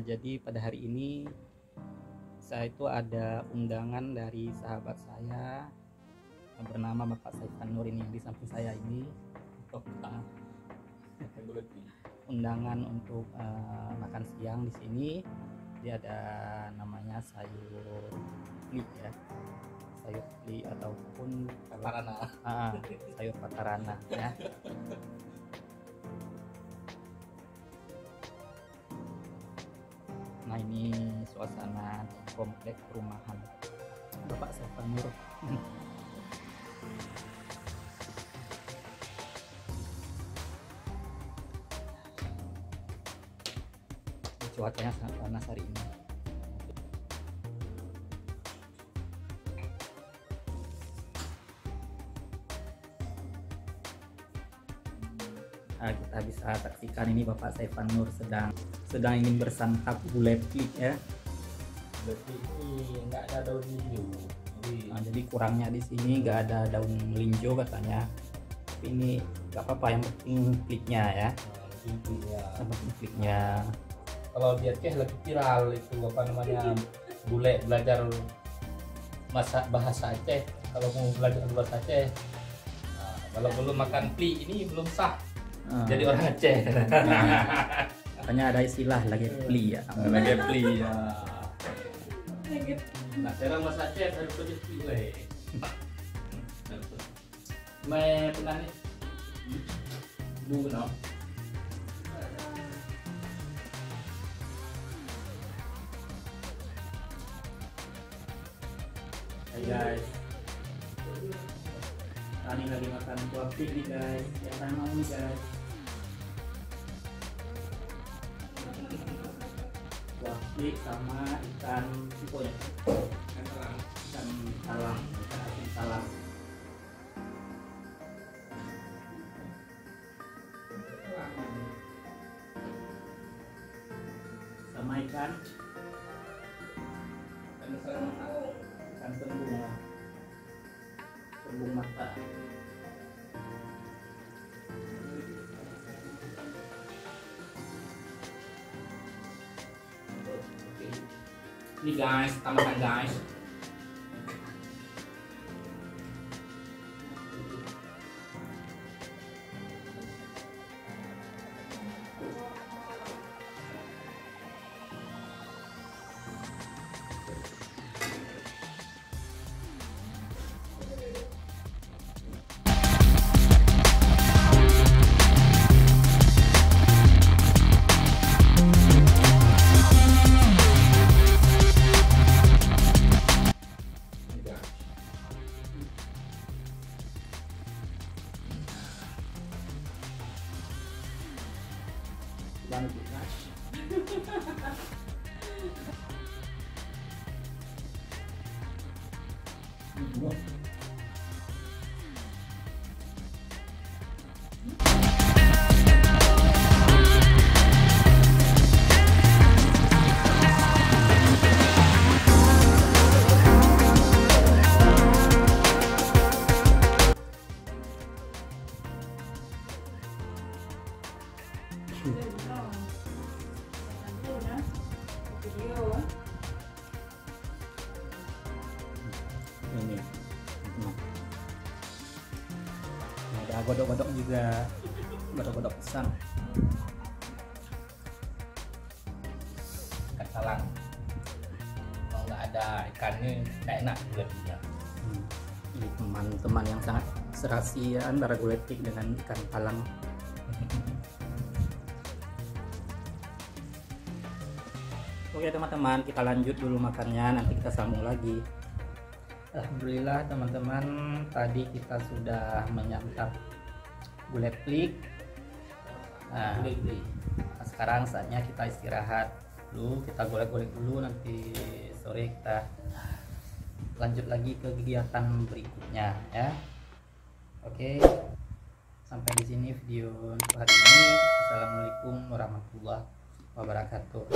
Jadi pada hari ini saya itu ada undangan dari sahabat saya yang bernama Bapak Saifan Nur ini, yang di samping saya ini, untuk undangan untuk makan siang di sini. Dia ada namanya sayur pli ya, sayur pli ataupun patarana, sayur patarana ya. Nah, ini suasana komplek perumahan Bapak Saifan Nur. Cuacanya sangat panas hari ini. Nah, kita bisa saksikan ini Bapak Saifan Nur sedang ingin bersantap gulai plik ya. Gulai plik ini nggak ada daun melinjo. Jadi kurangnya di sini nggak ada daun melinjo katanya. Tapi ini nggak apa-apa, yang penting pliknya ya. Yang penting pliknya. Kalau di Aceh lagi viral itu apa namanya, bule belajar masak bahasa Aceh. Kalau mau belajar bahasa Aceh, kalau belum makan pli ini belum sah jadi orang Aceh. Makanya ada istilah lagi pli ya. Lagi pli ya. Nah, cara bahasa Aceh harus pergi pli weh. Mai penani bu no. Hai guys, kami lagi makan kuah plik nih guys. Yang mau nih guys, kuah plik sama ikan sipo ya, ikan talang, ikan asin talang. Sama ikan tembung mata. Ini guys, tambahkan guys. Lanjut guys. Ini ada godok-godok juga, godok-godok pisang. Ikan talang. Kalau nggak ada ikannya nggak enak gulainya. Ini teman-teman yang sangat serasi ya, antara gulai plik dengan ikan talang. Oke teman-teman, kita lanjut dulu makannya, nanti kita sambung lagi. Alhamdulillah teman-teman, tadi kita sudah menyantap gulai plik. Nah, sekarang saatnya kita istirahat dulu, kita golek-golek dulu, nanti sore kita lanjut lagi ke kegiatan berikutnya ya. Oke, sampai di sini video untuk hari ini. Assalamualaikum warahmatullahi wabarakatuh.